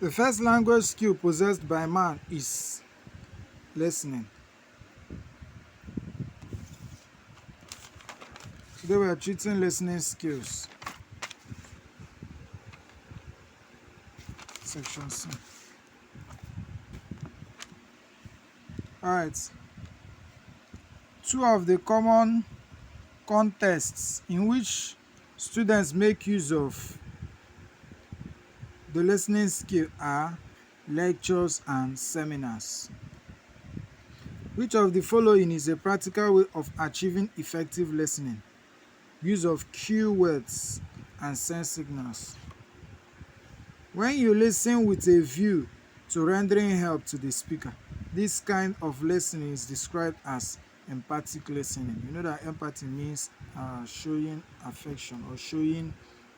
The first language skill possessed by man is listening. Today we are treating listening skills. Section C. Alright. Two of the common contexts in which students make use of the listening skill are lectures and seminars. Which of the following is a practical way of achieving effective listening? Use of cue words and sense signals. When you listen with a view to rendering help to the speaker, this kind of listening is described as empathic listening. You know that empathy means showing affection or showing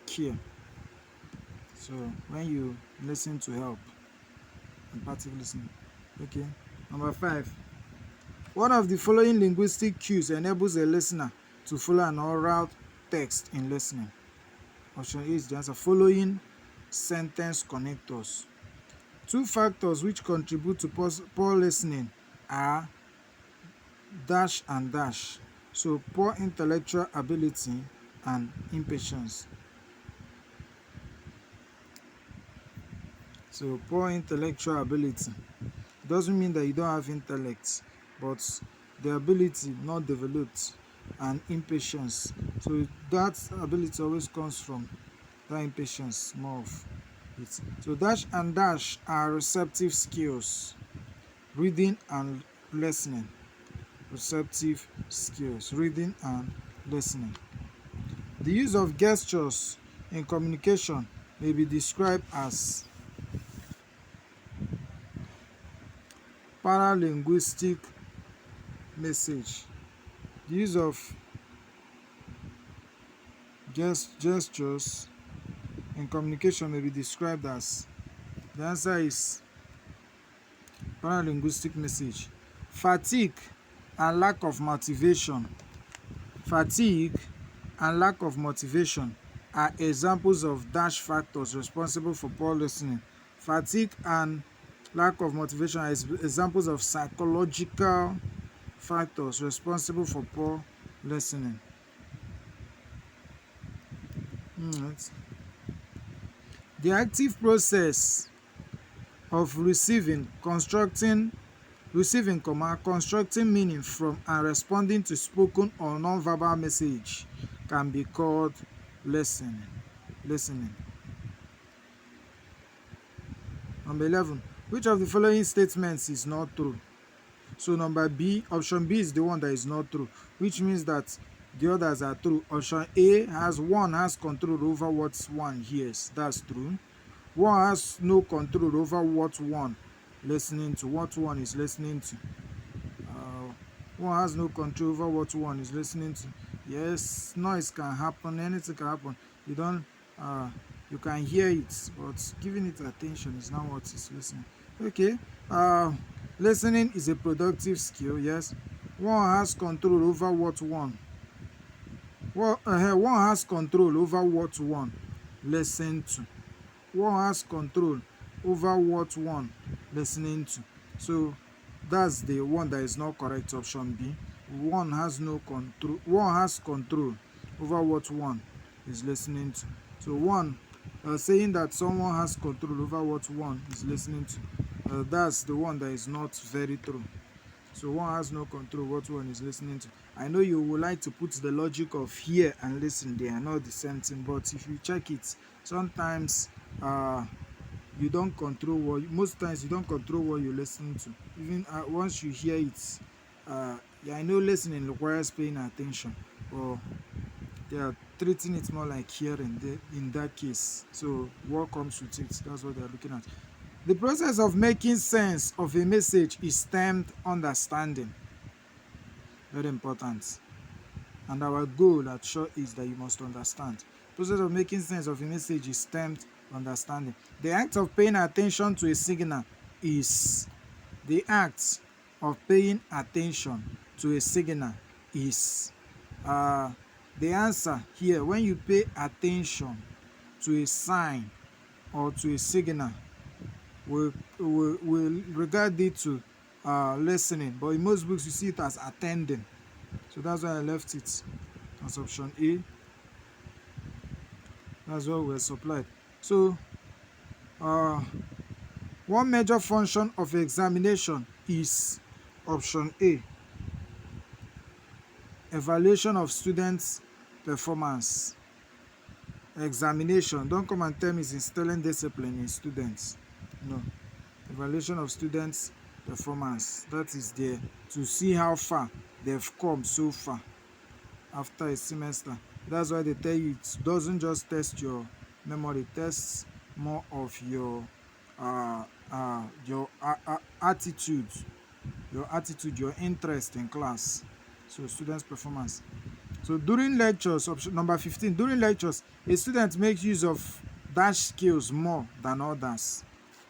care. So when you listen to help, empathic listening. Okay. Number 5. One of the following linguistic cues enables a listener to follow an oral text in listening. Option A is the answer. Following sentence connectors. Two factors which contribute to poor listening are dash and dash. So poor intellectual ability and impatience. So poor intellectual ability doesn't mean that you don't have intellect, but the ability not developed, and impatience. So that ability always comes from that impatience more of it. So dash and dash are receptive skills. Reading and listening. Receptive skills. Reading and listening. The use of gestures in communication may be described as paralinguistic message. The use of gestures in communication may be described as, the answer is paralinguistic message. Fatigue and lack of motivation. Fatigue and lack of motivation are examples of dash factors responsible for poor listening. Fatigue and lack of motivation are examples of psychological factors responsible for poor listening. The active process of receiving, constructing meaning from and responding to spoken or non-verbal message can be called listening. Number 11. Which of the following statements is not true? So number B, option B is the one that is not true, which means that the others are true. Option A one has control over what one hears. That's true. One has no control over what one listening to. What one is listening to. One has no control over what one is listening to. Yes, noise can happen. Anything can happen. You can hear it, but giving it attention is not what is listening. Okay. Listening is a productive skill. Yes. One has control over what one. One has control over what one listen to. One has control over what one listening to. So that's the one that is not correct. Option B. One has no control. One has control over what one is listening to. So one saying that someone has control over what one is listening to, that's the one that is not very true. So one has no control what one is listening to. I know you would like to put the logic of hear and listen, they are not the same thing, but if you check it, sometimes you don't control most times you don't control what you're listening to. Even once you hear it, I know listening requires paying attention, but they are treating it more like hearing in that case. So what comes with it, that's what they are looking at. The process of making sense of a message is termed understanding. Very important. And our goal at short is that you must understand. The process of making sense of a message is termed understanding. The act of paying attention to a signal is the answer here. When you pay attention to a sign or to a signal, will regard it to listening, but in most books you see it as attending. So that's why I left it as option A. That's what we're supplied. So one major function of examination is option A, evaluation of students' performance. Examination, don't come and tell me it's instilling discipline in students. No. Evaluation of students' performance. That is there to see how far they've come so far after a semester. That's why they tell you it doesn't just test your memory, it tests more of your attitude, your interest in class. So students' performance. So during lectures, option number 15, during lectures, a student makes use of dash skills more than others.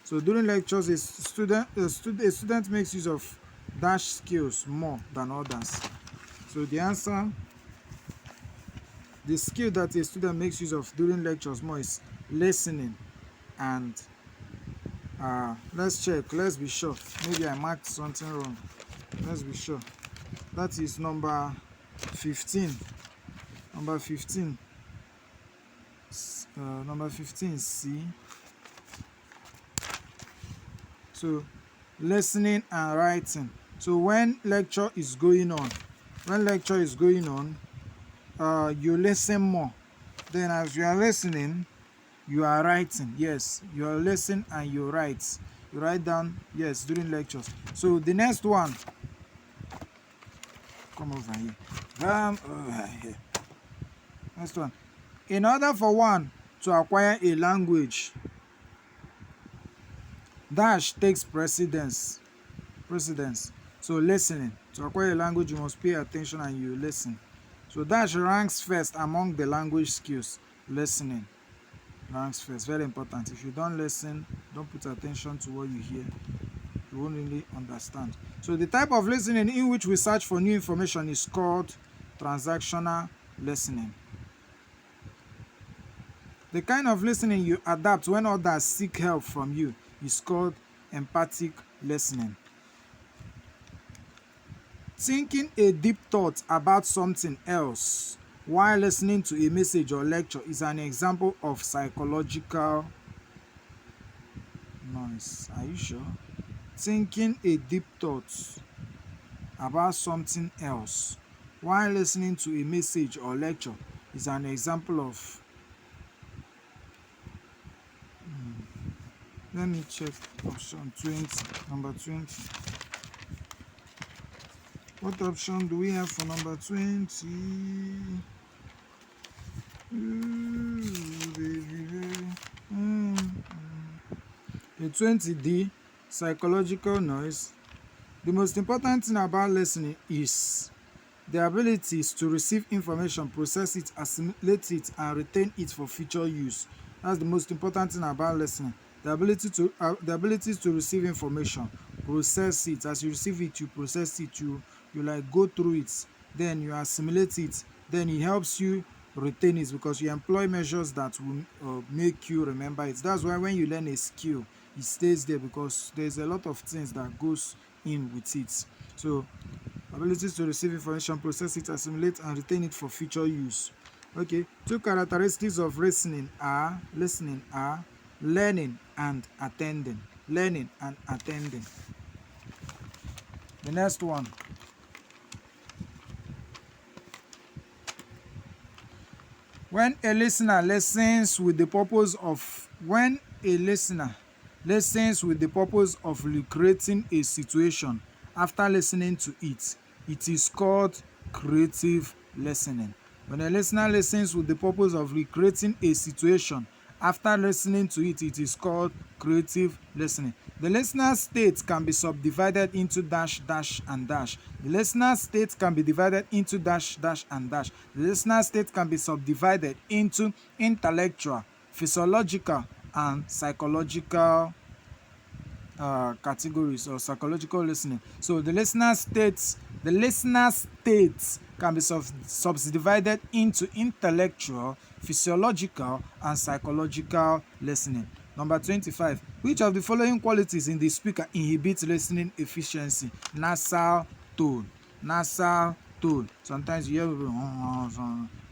So during lectures, a student makes use of dash skills more than others. So the answer, the skill that a student makes use of during lectures more is listening. And let's check, let's be sure. Maybe I marked something wrong. Let's be sure. That is number 15. Number 15. Number 15, C. So listening and writing. So when lecture is going on, you listen more. Then as you are listening, you are writing. Yes, you are listening and you write. You write down, yes, during lectures. So the next one, come over here. Over here. Next one. In order for one to acquire a language, dash takes precedence. So listening. To acquire a language, you must pay attention and you listen. So dash ranks first among the language skills. Listening ranks first. Very important. If you don't listen, don't put attention to what you hear, you won't really understand. So the type of listening in which we search for new information is called transactional listening. The kind of listening you adapt when others seek help from you is called empathic listening. Thinking a deep thought about something else while listening to a message or lecture is an example of psychological noise. Are you sure? Thinking a deep thought about something else while listening to a message or lecture is an example of let me check option 20, number 20. What option do we have for number 20? The 20D, psychological noise. The most important thing about listening is the abilities to receive information, process it, assimilate it, and retain it for future use. That's the most important thing about listening. The abilities to receive information, process it. As you receive it, you process it, you like go through it, then you assimilate it, then it helps you retain it because you employ measures that will make you remember it. That's why when you learn a skill, it stays there because there's a lot of things that goes in with it. So abilities to receive information, process it, assimilate, and retain it for future use. Okay, two characteristics of listening are learning and attending. Learning and attending. The next one. When a listener listens with the purpose of recreating a situation after listening to it, it is called creative listening. When a listener listens with the purpose of recreating a situation after listening to it, it is called creative listening. The listener state can be subdivided into dash, dash, and dash. The listener state can be divided into dash, dash, and dash. The listener state can be subdivided into intellectual, physiological, and psychological categories or psychological listening. So the listener states can be subdivided into intellectual, physiological, and psychological listening. Number 25. Which of the following qualities in the speaker inhibits listening efficiency? Nasal tone. Nasal tone. Sometimes you hear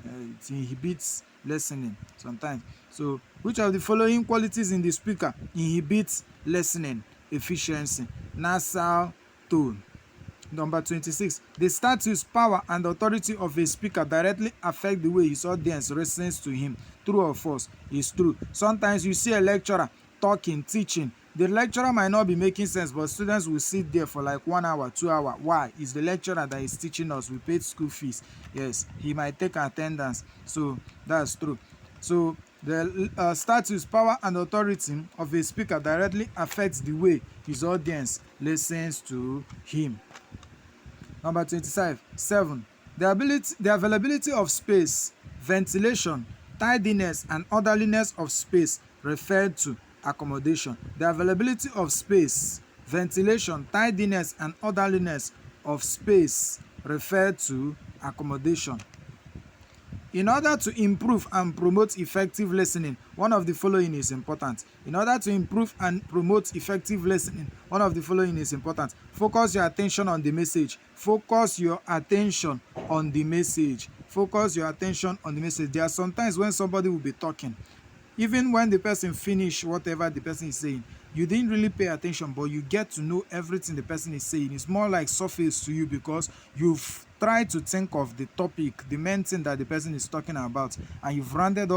it inhibits listening sometimes. So, which of the following qualities in the speaker inhibits listening efficiency? Nasal tone. Number 26. The status, power, and authority of a speaker directly affect the way his audience listens to him. True or false? It's true. Sometimes you see a lecturer talking, teaching. The lecturer might not be making sense, but students will sit there for like 1 hour, 2 hours. Why? It's the lecturer that is teaching us. We paid school fees. Yes, he might take attendance. So that's true. So the status, power, and authority of a speaker directly affects the way his audience listens to him. Number 27. The availability of space, ventilation, tidiness, and orderliness of space referred to accommodation. The availability of space, ventilation, tidiness, and orderliness of space referred to accommodation. In order to improve and promote effective listening, one of the following is important. In order to improve and promote effective listening, one of the following is important. Focus your attention on the message. Focus your attention on the message. Focus your attention on the message. There are sometimes when somebody will be talking, even when the person finish whatever the person is saying, you didn't really pay attention, but you get to know everything the person is saying. It's more like surface to you because you've tried to think of the topic, the main thing that the person is talking about, and you've rounded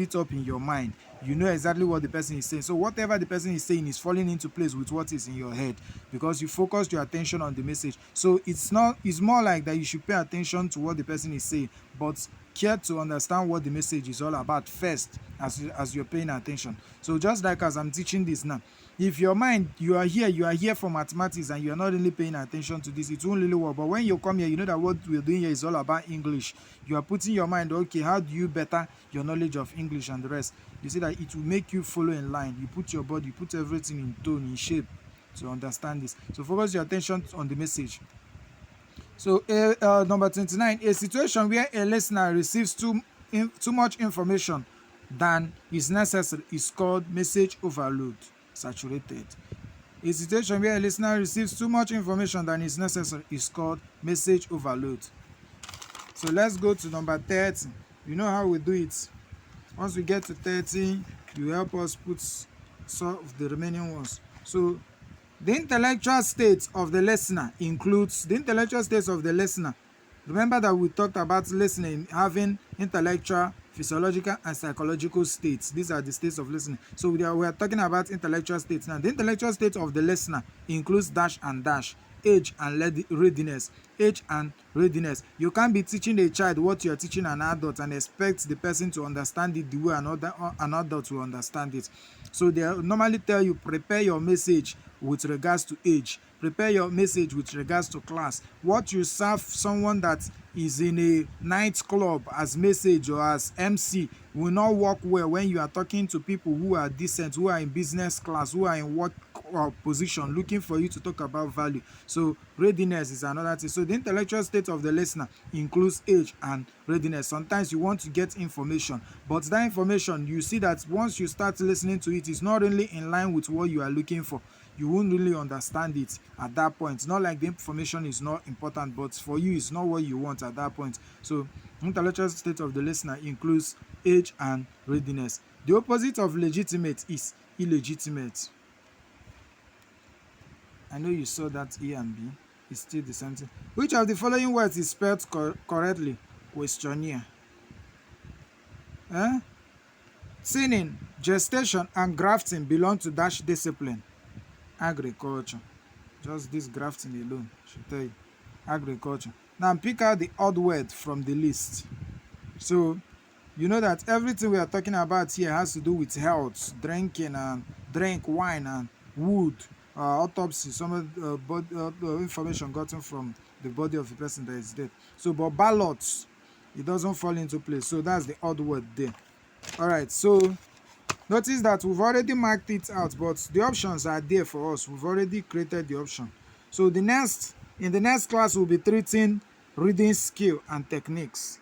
it up in your mind. You know exactly what the person is saying. So whatever the person is saying is falling into place with what is in your head because you focused your attention on the message. So it's more like that you should pay attention to what the person is saying, but care to understand what the message is all about first as you're paying attention. So just like as I'm teaching this now, if your mind, you are here for mathematics and you're not really paying attention to this, it won't really work. But when you come here, you know that what we're doing here is all about English. You are putting your mind, okay, how do you better your knowledge of English and the rest? You see that it will make you follow in line. You put your body, you put everything in tone, in shape to understand this. So focus your attention on the message. So number 29, a situation where a listener receives too much information than is necessary is called message overload, saturated. A situation where a listener receives too much information than is necessary is called message overload. So let's go to number 30. You know how we do it. Once we get to 30, you help us solve the remaining ones. So the intellectual state of the listener includes the intellectual states of the listener. Remember that we talked about listening having intellectual, physiological, and psychological states. These are the states of listening. So we are talking about intellectual states now. The intellectual state of the listener includes dash and dash, age and readiness. Age and readiness. You can't be teaching a child what you are teaching an adult and expect the person to understand it the way an adult will understand it. So they normally tell you, prepare your message with regards to age. Prepare your message with regards to class. What you serve someone that is in a nightclub as message or as MC will not work well when you are talking to people who are decent, who are in business class, who are in work position, looking for you to talk about value. So readiness is another thing. So the intellectual state of the listener includes age and readiness. Sometimes you want to get information, but that information, you see that once you start listening to it, it's not really in line with what you are looking for. You won't really understand it at that point. It's not like the information is not important, but for you, it's not what you want at that point. So intellectual state of the listener includes age and readiness. The opposite of legitimate is illegitimate. I know you saw that A and B. It's still the same thing. Which of the following words is spelled correctly? Questionnaire. Thinning, gestation, and grafting belong to dash discipline. Agriculture. Just this grafting alone should tell you. Agriculture. Now pick out the odd word from the list. So you know that everything we are talking about here has to do with health, drinking and drink wine and wood, autopsy, some of the information gotten from the body of the person that is dead. So but ballots, it doesn't fall into place. So that's the odd word there. All right, so notice that we've already marked it out, but the options are there for us. We've already created the option. So in the next class, we'll be treating reading skill and techniques.